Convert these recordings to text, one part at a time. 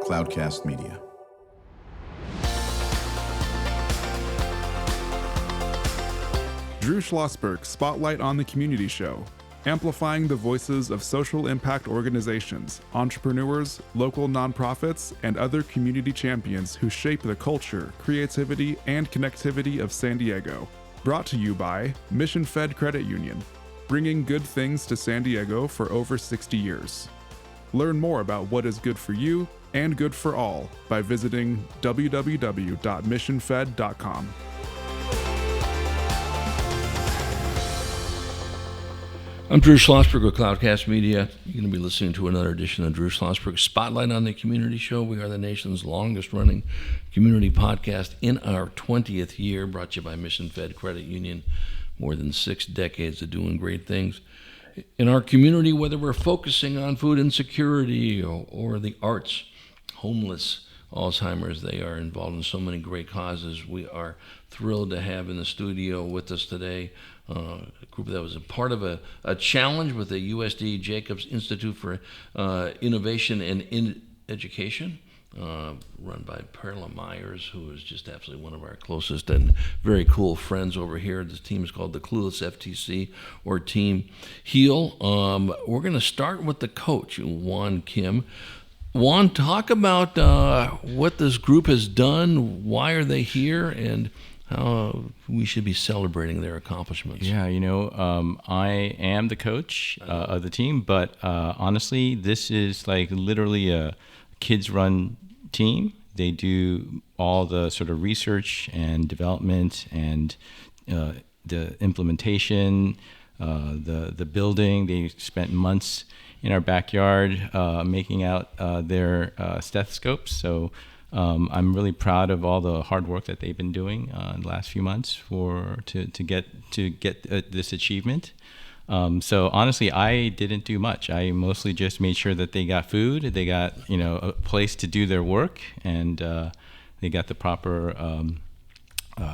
Cloudcast Media. Drew Schlosberg Spotlight on the Community Show, amplifying the voices of social impact organizations, entrepreneurs, local nonprofits, and other community champions who shape the culture, creativity, and connectivity of San Diego. Brought to you by Mission Fed Credit Union, bringing good things to San Diego for over 60 years. Learn more about what is good for you and good for all by visiting www.missionfed.com. I'm Drew Schlosberg with Cloudcast Media. You're going to be listening to another edition of Drew Schlosberg Spotlight on the Community Show. We are the nation's longest-running community podcast in our 20th year, brought to you by Mission Fed Credit Union. More than 6 decades of doing great things in our community, whether we're focusing on food insecurity or the arts, homeless, Alzheimer's. They are involved in so many great causes. We are thrilled to have in the studio with us today a group that was a part of a challenge with the USD Jacobs Institute for Innovation and in Education, run by Perla Myers, who is just absolutely one of our closest and very cool friends over here. This team is called the Clueless FTC or Team HEAL. We're going to start with the coach, Juan Kim. Juan, talk about what this group has done, why are they here, and how we should be celebrating their accomplishments. Yeah, I am the coach of the team, but honestly, this is like literally a kids-run team. They do all the sort of research and development and the implementation, the building. They spent months in our backyard making out their stethoscopes. So I'm really proud of all the hard work that they've been doing in the last few months to get this achievement. So honestly, I didn't do much. I mostly just made sure that they got food, they got a place to do their work, and they got the proper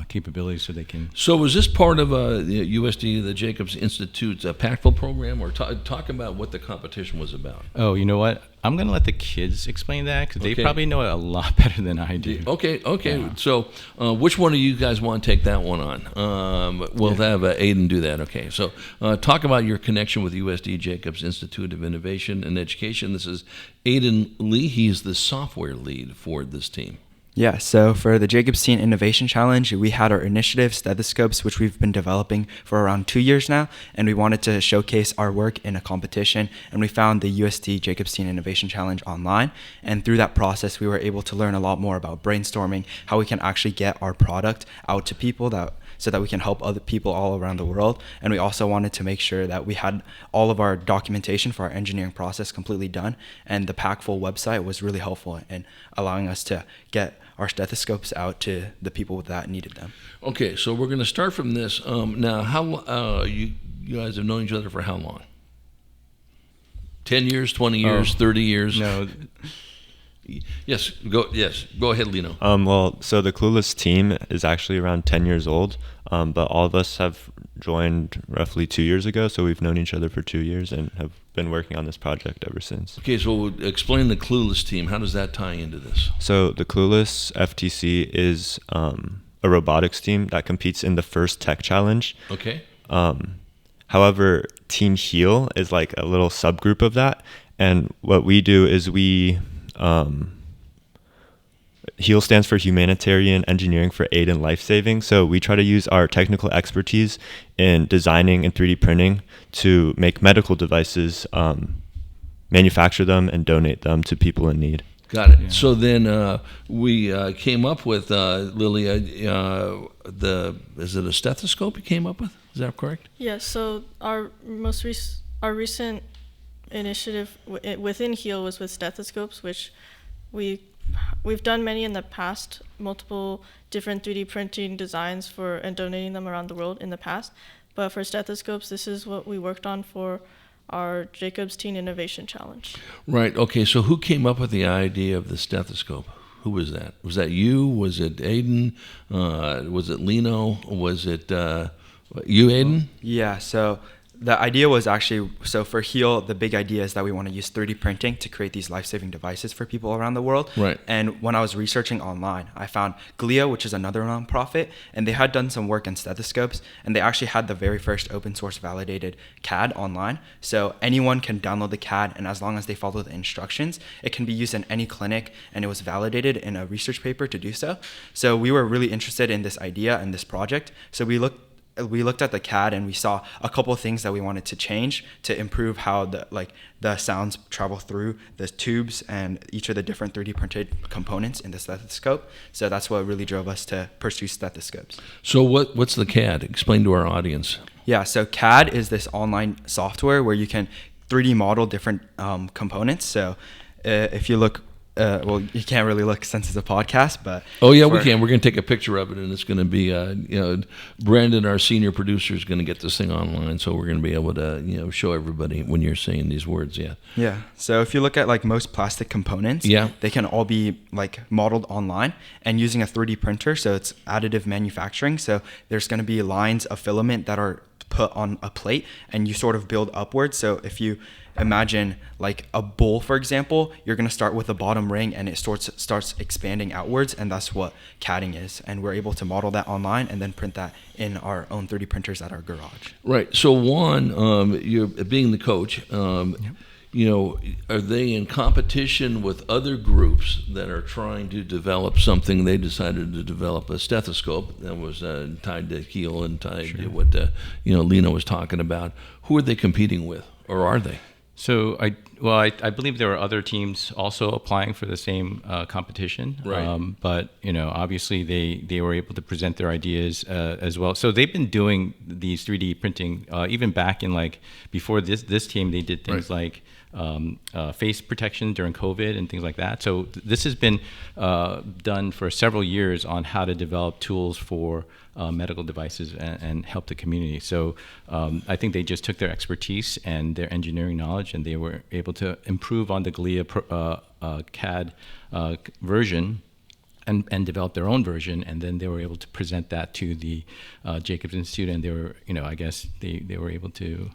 capabilities so they can. So was this part of the USD, the Jacobs Institute's PACTFul program, or talk about what the competition was about? Oh, you know what? I'm going to let the kids explain that because they probably know it a lot better than I do. Okay. Yeah. So which one of you guys want to take that one on? We'll have Aiden do that. Okay. So talk about your connection with USD Jacobs Institute of Innovation and Education. This is Aiden Lee. He's the software lead for this team. Yeah, so for the Jacobs Teen Innovation Challenge, we had our initiative, Stethoscopes, which we've been developing for around 2 years now, and we wanted to showcase our work in a competition, and we found the USD Jacobs Teen Innovation Challenge online, and through that process, we were able to learn a lot more about brainstorming, how we can actually get our product out to people so that we can help other people all around the world. And we also wanted to make sure that we had all of our documentation for our engineering process completely done. And the PACTFul website was really helpful in allowing us to get our stethoscopes out to the people that needed them. Okay, so we're going to start from this. Now, how you guys have known each other for how long? 10 years, 20 years, 30 years? No. Yes, go ahead, Lino. So the Clueless team is actually around 10 years old, but all of us have joined roughly 2 years ago, so we've known each other for 2 years and have been working on this project ever since. Okay, so explain the Clueless team. How does that tie into this? So the Clueless FTC is a robotics team that competes in the first tech challenge. Okay. However, Team HEAL is like a little subgroup of that, and what we do is HEAL stands for Humanitarian Engineering for Aid and Life Saving. So we try to use our technical expertise in designing and 3D printing to make medical devices, manufacture them, and donate them to people in need. Got it. Yeah. So then we came up with, Lylia, is it a stethoscope you came up with? Is that correct? Yes. So our recent initiative within HEAL was with stethoscopes, which we've done many in the past, multiple different 3D printing designs and donating them around the world in the past. But for stethoscopes, this is what we worked on for our Jacobs Teen Innovation Challenge. Right. Okay. So who came up with the idea of the stethoscope? Who was that? Was that you? Was it Aiden? Was it Lino? Was it you, Aiden? Yeah. So the idea was actually, so for HEAL, the big idea is that we want to use 3D printing to create these life-saving devices for people around the world. Right. And when I was researching online, I found Glia, which is another nonprofit, and they had done some work in stethoscopes, and they actually had the very first open source validated CAD online. So anyone can download the CAD, and as long as they follow the instructions, it can be used in any clinic, and it was validated in a research paper to do so. So we were really interested in this idea and this project. So we looked at the CAD and we saw a couple of things that we wanted to change to improve how the sounds travel through the tubes and each of the different 3D printed components in the stethoscope. So that's what really drove us to pursue stethoscopes. So what's the CAD? Explain to our audience. Yeah, so CAD is this online software where you can 3D model different components. So if you look, well, you can't really look since it's a podcast, but we can. We're going to take a picture of it, and it's going to be, Brandon, our senior producer, is going to get this thing online, so we're going to be able to, show everybody when you're saying these words. Yeah. Yeah. So if you look at like most plastic components, they can all be like modeled online and using a 3D printer. So it's additive manufacturing. So there's going to be lines of filament that are put on a plate, and you sort of build upwards. So if you imagine like a bowl, for example, you're going to start with a bottom ring and it starts expanding outwards, and that's what CADing is. And we're able to model that online and then print that in our own 3D printers at our garage. Right. So Juan, you're being the coach, are they in competition with other groups that are trying to develop something? They decided to develop a stethoscope that was tied to HEAL and tied to what Lino was talking about. Who are they competing with, or are they? So I believe there were other teams also applying for the same competition. Right. But obviously they were able to present their ideas as well. So they've been doing these 3D printing even back in before this team. They did things like face protection during COVID and things like that. So this has been done for several years on how to develop tools for medical devices and help the community. So I think they just took their expertise and their engineering knowledge, and they were able to improve on the Glia CAD version and develop their own version, and then they were able to present that to the Jacobs Institute, and they were, I guess they were able to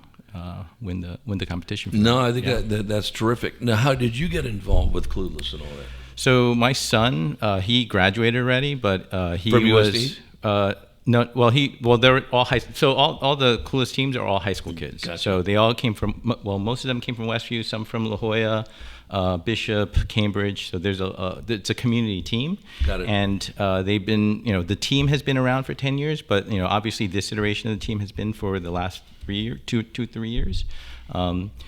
win the competition. No, I think that's terrific. Now, how did you get involved with Clueless and all that? So my son, he graduated already, but he From was USD? No. They're all high. So all the Clueless teams are all high school kids. Gotcha. So they all came from. Well, most of them came from Westview. Some from La Jolla, Bishop, Cambridge. So it's a community team. Got it. And they've been. The team has been around for 10 years, but obviously this iteration of the team has been for the last 3 years.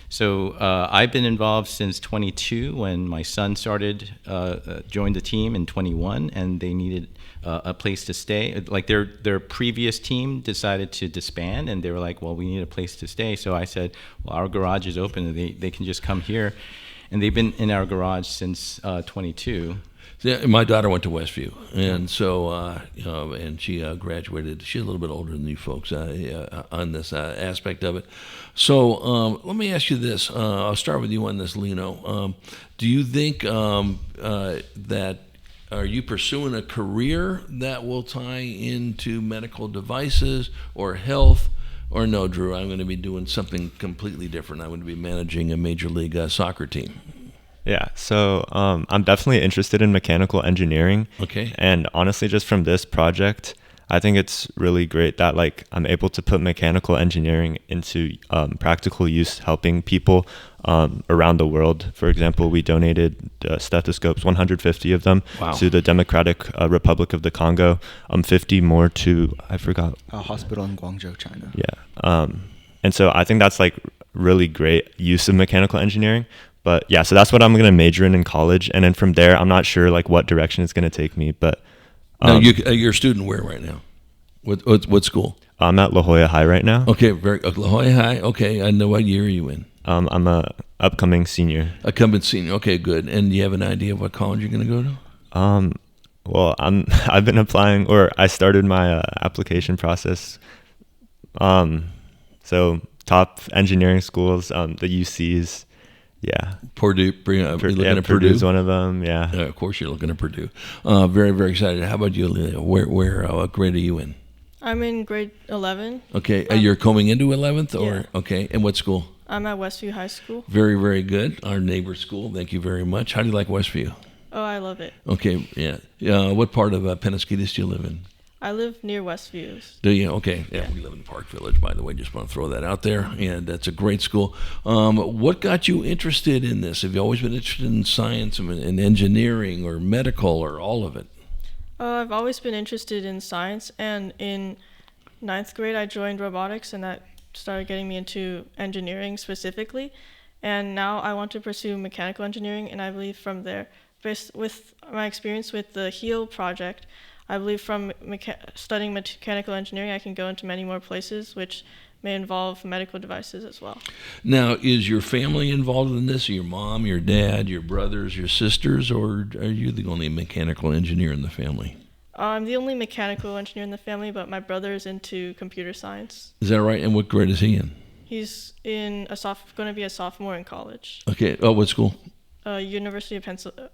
So I've been involved since 22 when my son joined the team in 21, and they needed a place to stay. Like their previous team decided to disband, and they were like, well, we need a place to stay. So I said, well, our garage is open, and they can just come here. And they've been in our garage since 22. Yeah, my daughter went to Westview, and so and she graduated. She's a little bit older than you folks on this aspect of it. So let me ask you this. I'll start with you on this, Lino. Do you think that are you pursuing a career that will tie into medical devices or health? Or no, Drew, I'm going to be doing something completely different. I'm going to be managing a major league soccer team. Yeah, so I'm definitely interested in mechanical engineering. Okay. And honestly, just from this project, I think it's really great that I'm able to put mechanical engineering into practical use, helping people around the world. For example, we donated stethoscopes, 150 of them, to the Democratic Republic of the Congo, 50 more to, I forgot. A hospital in Guangzhou, China. Yeah. And so I think that's really great use of mechanical engineering. But yeah, so that's what I'm going to major in college. And then from there, I'm not sure what direction it's going to take me. But now you're a student where right now? What school? I'm at La Jolla High right now. Okay, La Jolla High. Okay, I know what year are you in? I'm a upcoming senior. Upcoming senior. Okay, good. And do you have an idea of what college you're going to go to? Well, I've been applying, or I started my application process. So top engineering schools, the UCs. Yeah. Purdue. Looking at Purdue's one of them. Yeah. Of course, you're looking at Purdue. Very, very excited. How about you, Lylia? Where what grade are you in? I'm in grade 11. Okay, you're coming into 11th, or Yeah. okay? And what school? I'm at Westview High School. Very, very good. Our neighbor school. Thank you very much. How do you like Westview? Oh, I love it. Okay, yeah. What part of Penasquitas do you live in? I live near Westview. Do you? Okay. Yeah, we live in Park Village, by the way. Just want to throw that out there. And that's a great school. What got you interested in this? Have you always been interested in science and engineering or medical or all of it? I've always been interested in science, and in 9th grade I joined robotics, and that started getting me into engineering specifically. And now I want to pursue mechanical engineering, and I believe from there, based with my experience with the HEAL project, I believe from studying mechanical engineering, I can go into many more places, which may involve medical devices as well. Now, is your family involved in this? Your mom, your dad, your brothers, your sisters, or are you the only mechanical engineer in the family? I'm the only mechanical engineer in the family, but my brother is into computer science. Is that right? And what grade is he in? He's going to be a sophomore in college. Okay. Oh, what school? University of Pennsylvania.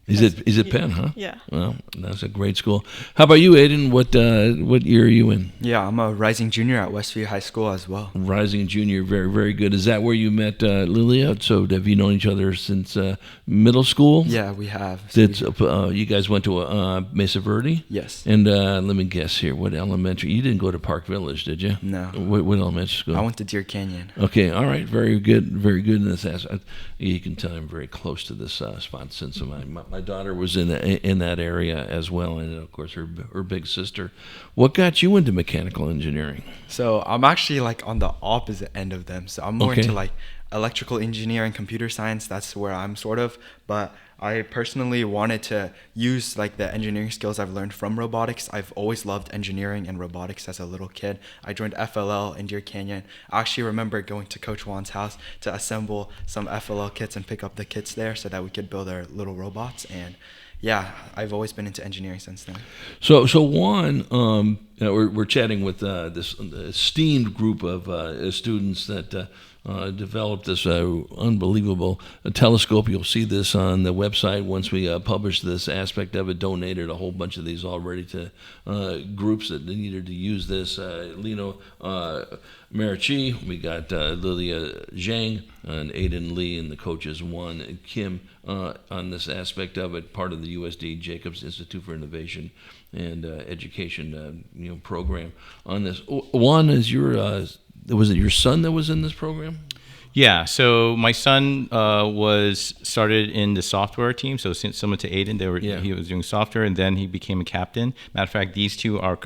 Is it Penn, huh? Yeah. Well, that's a great school. How about you, Aiden? What year are you in? Yeah, I'm a rising junior at Westview High School as well. Rising junior, very, very good. Is that where you met Lylia? So have you known each other since middle school? Yeah, we have. You guys went to Mesa Verde? Yes. And let me guess here. What elementary? You didn't go to Park Village, did you? No. What elementary school? I went to Deer Canyon. Okay, all right, very good in this aspect. You can tell I'm very close to this spot since my daughter was in that area as well, and of course her big sister. What got you into mechanical engineering? So I'm actually like on the opposite end of them. So I'm more into like electrical engineering, computer science. That's where I'm sort of. But I personally wanted to use like the engineering skills I've learned from robotics. I've always loved engineering and robotics as a little kid. I joined FLL in Deer Canyon. I actually remember going to Coach Juan's house to assemble some FLL kits and pick up the kits there so that we could build our little robots. And yeah, I've always been into engineering since then. So Juan, we're chatting with this esteemed group of students that developed this unbelievable telescope. You'll see this on the website once we publish this aspect of it. Donated a whole bunch of these already to groups that needed to use this. Lino Maricic, we got Lylia Zheng and Aiden Lee, and the coaches Juan and Kim on this aspect of it, part of the USD Jacobs Institute for Innovation and Education program on this. Juan, is was it your son that was in this program? Yeah, so my son was started in the software team. So similar to Aiden, he was doing software, and then he became a captain. Matter of fact, these two are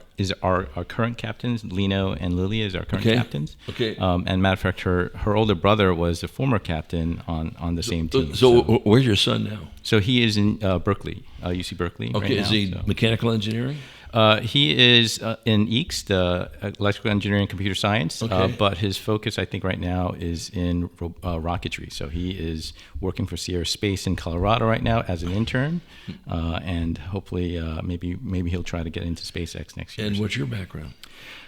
our current captains. Lino and Lylia is our current captains. Okay. And matter of fact, her older brother was a former captain on the same team. So where's your son now? So he is in Berkeley, UC Berkeley. Okay, right now, is he mechanical engineering? He is in EECS, the electrical engineering and computer science, but his focus, I think, right now is in rocketry. So he is working for Sierra Space in Colorado right now as an intern, and hopefully maybe he'll try to get into SpaceX next year. And what's your background?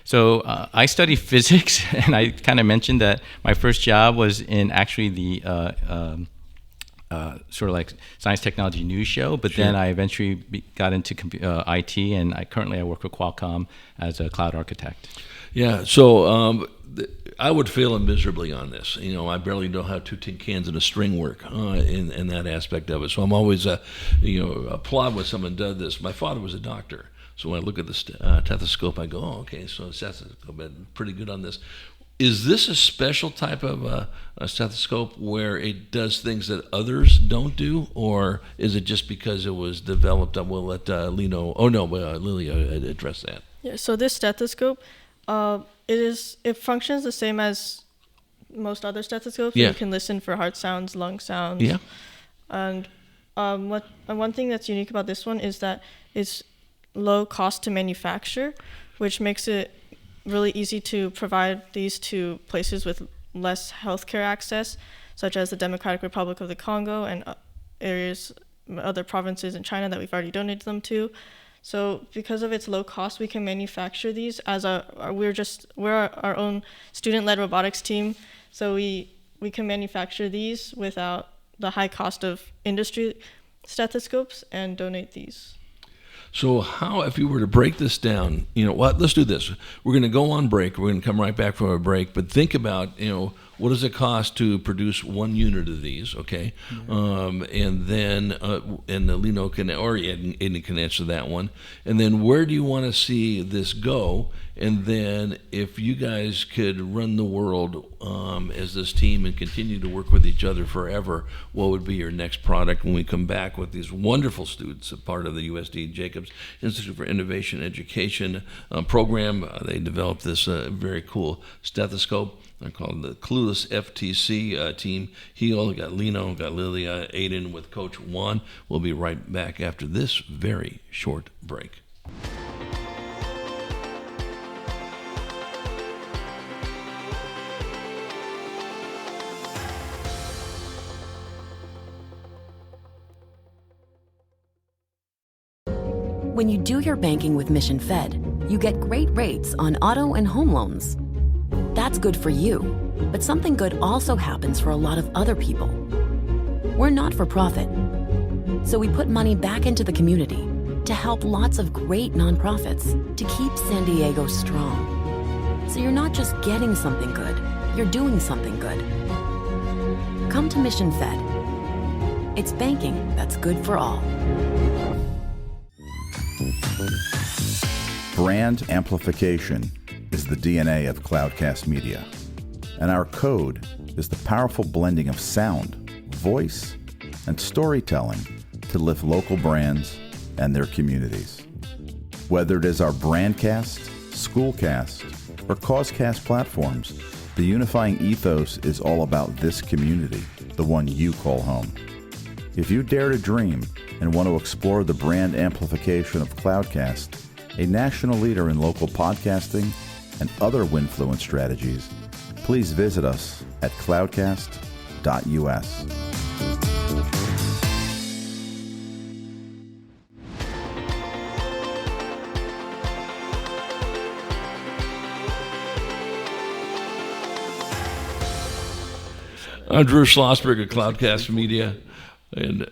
So I study physics, and I kind of mentioned that my first job was in actually the sort of like science technology news show, but then I eventually got into IT, and I work for Qualcomm as a cloud architect. Yeah, so I would fail miserably on this. I barely know how two tin cans and a string work in that aspect of it. So I'm always applaud when someone does this. My father was a doctor, so when I look at the stethoscope, I go, oh, okay, so stethoscope, I'm pretty good on this. Is this a special type of a stethoscope where it does things that others don't do, or is it just because it was developed? We'll let Lylia address that. Yeah. So this stethoscope, it functions the same as most other stethoscopes. Yeah. You can listen for heart sounds, lung sounds. Yeah. And one thing that's unique about this one is that it's low cost to manufacture, which makes it really easy to provide these to places with less healthcare access, such as the Democratic Republic of the Congo and other provinces in China that we've already donated them to. So because of its low cost, we can manufacture these as we're our own student-led robotics team. So we can manufacture these without the high cost of industry stethoscopes and donate these. So how, if you were to break this down, what? Let's do this. We're going to go on break. We're going to come right back from a break. But think about, what does it cost to produce 1 unit of these? Okay, and then and Lino can, or Aiden can answer that one. And then where do you want to see this go? And then if you guys could run the world as this team and continue to work with each other forever, what would be your next product when we come back with these wonderful students, a part of the USD Jacobs Institute for Innovation Education program? They developed this very cool stethoscope. They're called the Clueless FTC Team HEAL. We got Lino, got Lylia, Aiden with Coach Juan. We'll be right back after this very short break. When you do your banking with Mission Fed, you get great rates on auto and home loans. That's good for you, but something good also happens for a lot of other people. We're not for profit, so we put money back into the community to help lots of great nonprofits to keep San Diego strong. So you're not just getting something good, you're doing something good. Come to Mission Fed. It's banking that's good for all. Brand amplification is the DNA of Cloudcast Media, and our code is the powerful blending of sound, voice, and storytelling to lift local brands and their communities. Whether it is our Brandcast, Schoolcast, or Causecast platforms, the unifying ethos is all about this community, the one you call home. If you dare to dream and want to explore the brand amplification of Cloudcast, a national leader in local podcasting and other Winfluence strategies, please visit us at cloudcast.us. I'm Drew Schlosberg at Cloudcast Media, and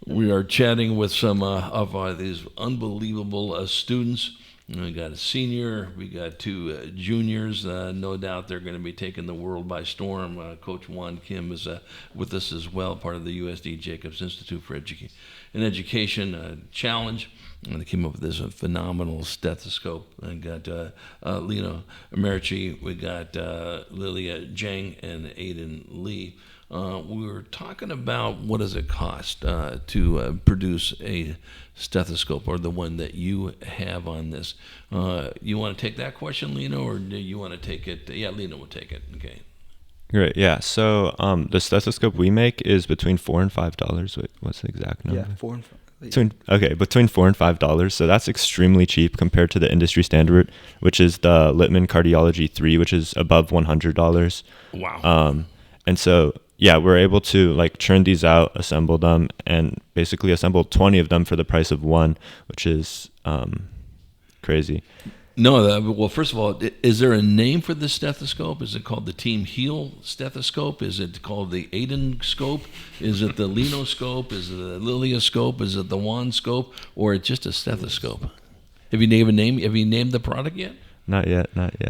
we are chatting with some of these unbelievable students. We got a senior, we got 2 juniors. No doubt they're going to be taking the world by storm. Coach Juan Kim is with us as well, part of the USD Jacobs Institute for Education challenge. And they came up with this phenomenal stethoscope. I got Lino Maricic, we got Lylia Zheng, and Aiden Lee. We were talking about what does it cost to produce a stethoscope, or the one that you have on this. You want to take that question, Lino, or do you want to take it? Yeah, Lino will take it. Okay. Great. Yeah. So the stethoscope we make is between $4 and $5. Wait, what's the exact number? Yeah, 4 and 5. Between $4 and $5. So that's extremely cheap compared to the industry standard, which is the Littman Cardiology 3, which is above $100. Wow. And so, yeah, we're able to churn these out, assemble them, and basically assemble 20 of them for the price of one, which is crazy. No, well, first of all, is there a name for this stethoscope? Is it called the Team HEAL stethoscope? Is it called the Aiden scope? Is it the Lino scope? Is it the Lylia scope? Is it the Juan scope? Or it's just a stethoscope? Have you named a name? Have you named the product yet? Not yet.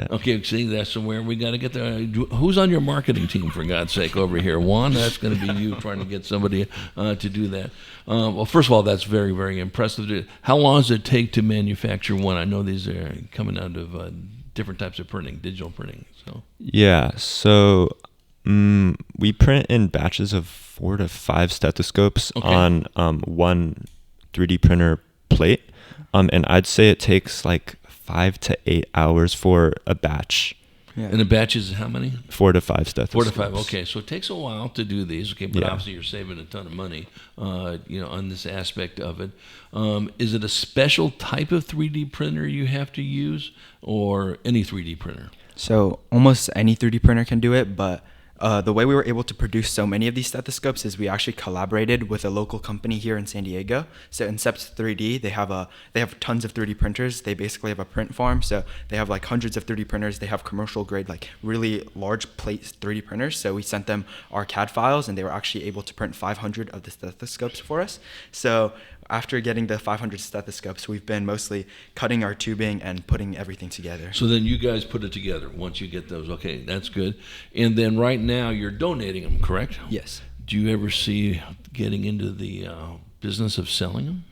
Okay, see, that's where we got to get there. Who's on your marketing team, for God's sake, over here? Juan, that's going to be you trying to get somebody to do that. Well, first of all, that's very, very impressive. How long does it take to manufacture one? I know these are coming out of different types of printing, digital printing. So yeah, so we print in batches of 4 to 5 stethoscopes on one 3D printer plate, and I'd say it takes 5 to 8 hours for a batch. Yeah. And the batch is how many? 4 to 5 stethoscopes. 4 to 5. Okay, so it takes a while to do these. Okay, but yeah. Obviously you're saving a ton of money, on this aspect of it. Is it a special type of 3D printer you have to use, or any 3D printer? So almost any 3D printer can do it, but the way we were able to produce so many of these stethoscopes is we actually collaborated with a local company here in San Diego. So Incept 3D, they have tons of 3D printers. They basically have a print farm. So they have like hundreds of 3D printers. They have commercial grade, like really large plate 3D printers. So we sent them our CAD files, and they were actually able to print 500 of the stethoscopes for us. So after getting the 500 stethoscopes, we've been mostly cutting our tubing and putting everything together. So then you guys put it together once you get those. Okay, that's good. And then right now you're donating them, correct? Yes. Do you ever see getting into the business of selling them?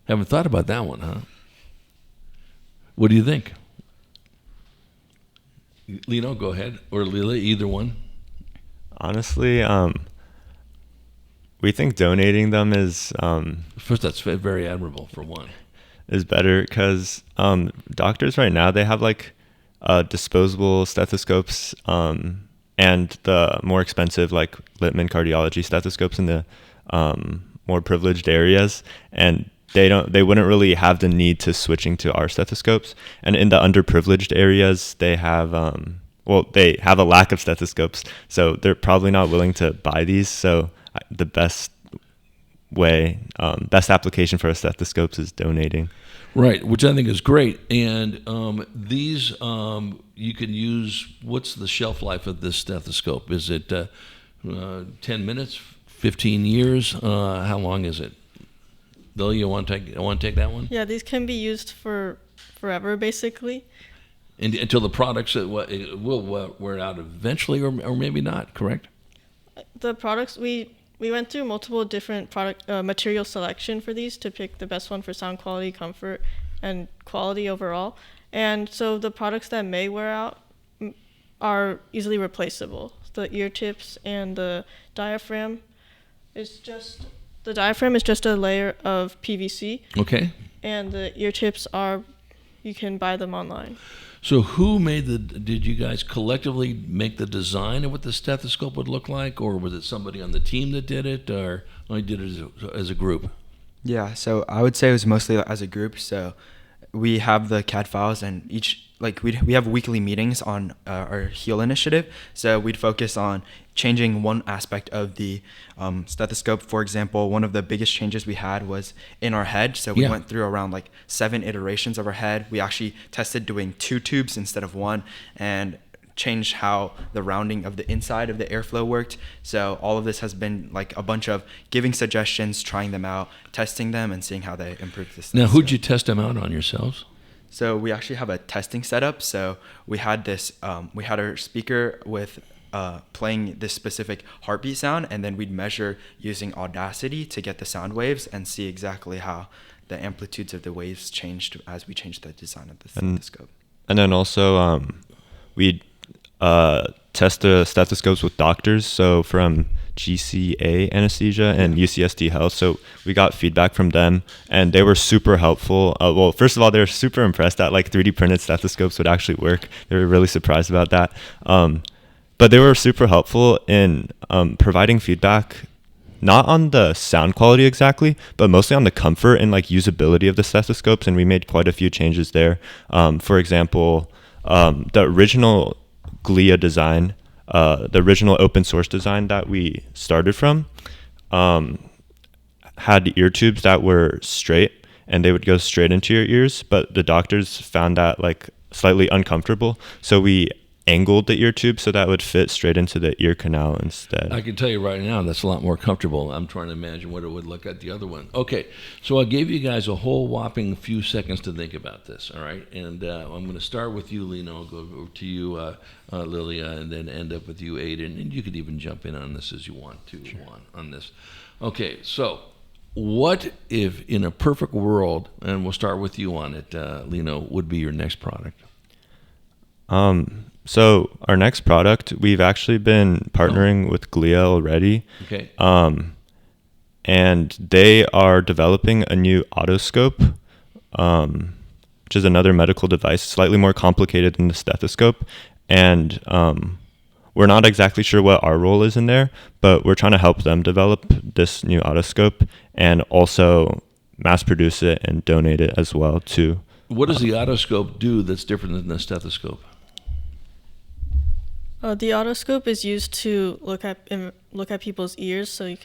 Haven't thought about that one, huh? What do you think? Lino, go ahead. Or Lylia, either one. Honestly, we think donating them is First, that's very admirable, for one. is better because doctors right now, they have like disposable stethoscopes and the more expensive like Littman cardiology stethoscopes in the more privileged areas, and they wouldn't really have the need to switching to our stethoscopes. And in the underprivileged areas, they have they have a lack of stethoscopes, so they're probably not willing to buy these. So the best application for our stethoscopes is donating. Right, which I think is great. And these, you can use, what's the shelf life of this stethoscope? Is it 10 minutes, 15 years? How long is it? Lylia, you want to take that one? Yeah, these can be used for forever, basically. And until the products it will wear out eventually, or maybe not, correct? The products, we went through multiple different material selection for these to pick the best one for sound quality, comfort, and quality overall. And so the products that may wear out are easily replaceable. The ear tips and the diaphragm is just a layer of PVC. Okay. And the ear tips you can buy them online. So did you guys collectively make the design of what the stethoscope would look like, or was it somebody on the team that did it, or only did it as a group? Yeah, so I would say it was mostly as a group. So we have the CAD files, and we have weekly meetings on our HEAL initiative. So we'd focus on changing one aspect of the stethoscope. For example, one of the biggest changes we had was in our head. So we went through around 7 iterations of our head. We actually tested doing 2 tubes instead of 1, and changed how the rounding of the inside of the airflow worked. So all of this has been a bunch of giving suggestions, trying them out, testing them, and seeing how they improve the stethoscope. Now, who'd you test them out on, yourselves? So we actually have a testing setup. So we had we had our speaker with playing this specific heartbeat sound, and then we'd measure using Audacity to get the sound waves and see exactly how the amplitudes of the waves changed as we changed the design of the stethoscope. And then also we'd test the stethoscopes with doctors, so from GCA Anesthesia and UCSD Health. So we got feedback from them, and they were super helpful. Well, first of all, they were super impressed that 3D printed stethoscopes would actually work. They were really surprised about that. But they were super helpful in providing feedback, not on the sound quality exactly, but mostly on the comfort and usability of the stethoscopes. And we made quite a few changes there. For example, the original Glia design, the original open source design that we started from, had ear tubes that were straight, and they would go straight into your ears, but the doctors found that slightly uncomfortable. So we angled the ear tube so that would fit straight into the ear canal instead. I can tell you right now that's a lot more comfortable. I'm trying to imagine what it would look at the other one. Okay, so I gave you guys a whole whopping few seconds to think about this, all right? And I'm going to start with you, Lino, go over to you, Lylia, and then end up with you, Aiden. And you could even jump in on this as you want to on this. Okay, so what if in a perfect world, and we'll start with you on it, Lino, would be your next product? So our next product, we've actually been partnering with Glia already. Okay. And they are developing a new otoscope, which is another medical device, slightly more complicated than the stethoscope. And we're not exactly sure what our role is in there, but we're trying to help them develop this new otoscope and also mass produce it and donate it as well to. What does the otoscope do that's different than the stethoscope? The otoscope is used to look at people's ears, so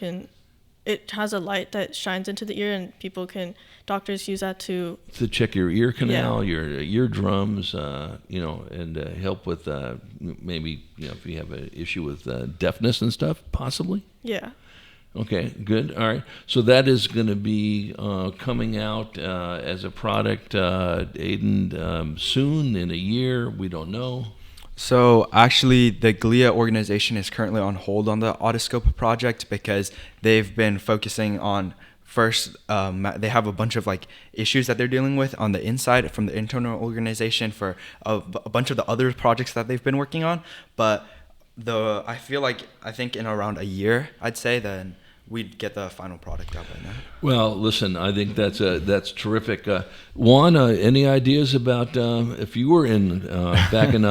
it has a light that shines into the ear, and doctors use that to check your ear canal, your eardrums, and help with maybe if you have an issue with deafness and stuff, possibly. Yeah. Okay, good. All right. So that is going to be coming out as a product, Aiden, soon, in a year. We don't know. So actually, the GLIA organization is currently on hold on the otoscope project because they've been focusing on first, they have a bunch of issues that they're dealing with on the inside from the internal organization for a bunch of the other projects that they've been working on. But I think in around a year, I'd say, then we'd get the final product out by now. Well, listen, I think that's terrific. Juan, any ideas about if you were back in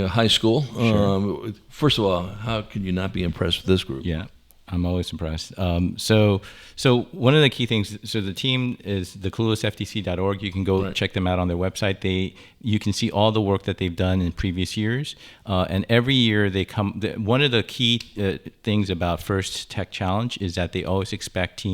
high school? Sure. First of all, how can you not be impressed with this group? Yeah, I'm always impressed. So one of the key things, so the team is the cluelessftc.org. You can go check them out on their website. You can see all the work that they've done in previous years. And every year they come, one of the key things about First Tech Challenge is that they always expect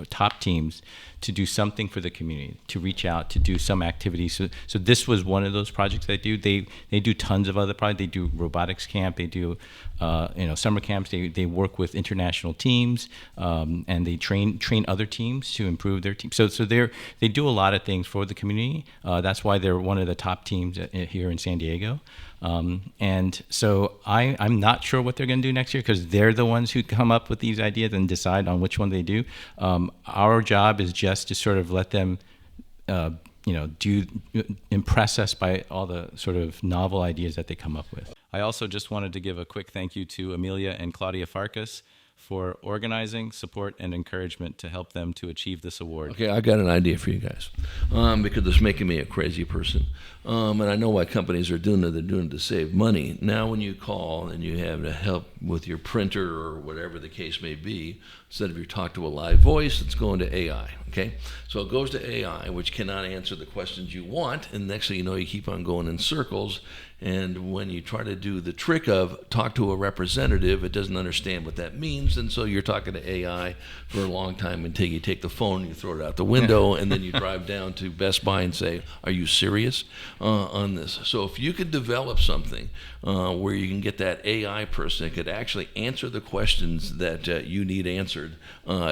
top teams to do something for the community, to reach out, to do some activities. So this was one of those projects they do. They do tons of other projects. They do robotics camp. They do summer camps. They work with international teams, and they train other teams to improve their team. So they do a lot of things for the community. That's why they're one of the top teams here in San Diego. And so I'm not sure what they're going to do next year because they're the ones who come up with these ideas and decide on which one they do. Our job is just to sort of let them, impress us by all the sort of novel ideas that they come up with. I also just wanted to give a quick thank you to Amelia and Claudia Farkas for organizing, support, and encouragement to help them to achieve this award. Okay, I got an idea for you guys, because it's making me a crazy person. And I know why companies are doing it. They're doing it to save money. Now when you call and you have to help with your printer or whatever the case may be, instead of you talk to a live voice, it's going to AI, okay? So it goes to AI, which cannot answer the questions you want, and next thing you know, you keep on going in circles, and when you try to do the trick of talk to a representative, it doesn't understand what that means, and so you're talking to AI for a long time until you take the phone and you throw it out the window, and then you drive down to Best Buy and say, are you serious on this? So if you could develop something where you can get that AI person that could actually answer the questions that you need answered,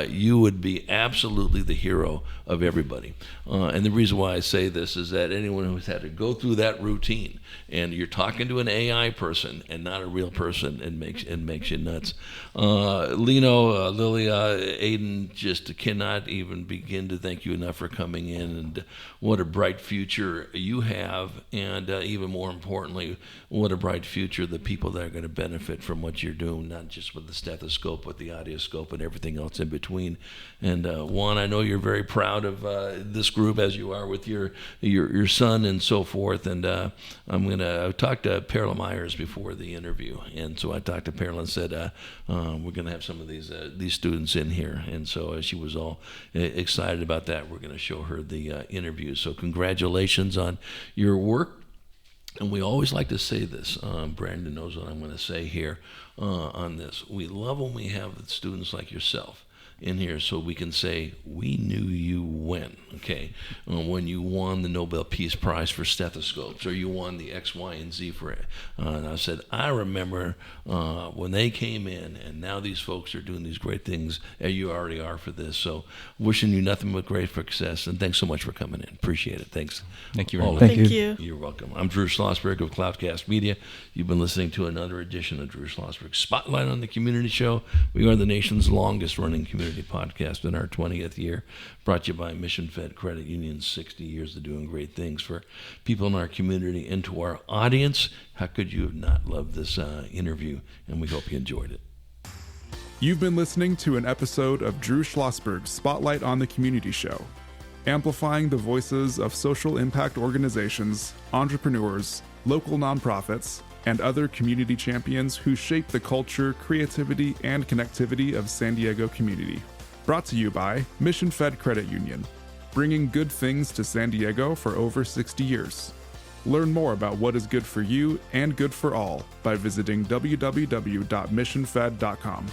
you would be absolutely the hero of everybody. And the reason why I say this is that anyone who's had to go through that routine and you're talking to an AI person and not a real person, it makes you nuts. Lino, Lylia, Aiden, just cannot even begin to thank you enough for coming in, and what a bright future you have, and even more importantly, what a bright future the people that are going to benefit from what you're doing, not just with the stethoscope, but the audioscope and everything else in between. And Juan, I know you're very proud of this group, as you are with your son and so forth. And I talked to Perla Myers before the interview, and so I talked to Perla and said we're going to have some of these students in here, and so she was all excited about that. We're going to show her the interview. So congratulations on your work. And we always like to say this. Brandon knows what I'm going to say here on this. We love when we have students like yourself in here so we can say, we knew you when, okay? When you won the Nobel Peace Prize for stethoscopes, or you won the X, Y, and Z for it. And I said, I remember when they came in, and now these folks are doing these great things, and you already are for this. So wishing you nothing but great success, and thanks so much for coming in. Appreciate it. Thanks. Thank you very much. Thank you. You're welcome. I'm Drew Schlosberg of Cloudcast Media. You've been listening to another edition of Drew Schlosberg Spotlight on the Community Show. We are the nation's longest running community podcast in our 20th year, brought to you by Mission Fed Credit Union, 60 years of doing great things for people in our community and to our audience. How could you have not loved this interview? And we hope you enjoyed it. You've been listening to an episode of Drew Schlosberg's Spotlight on the Community Show, amplifying the voices of social impact organizations, entrepreneurs, local nonprofits, and other community champions who shape the culture, creativity, and connectivity of San Diego community. Brought to you by Mission Fed Credit Union, bringing good things to San Diego for over 60 years. Learn more about what is good for you and good for all by visiting www.missionfed.com.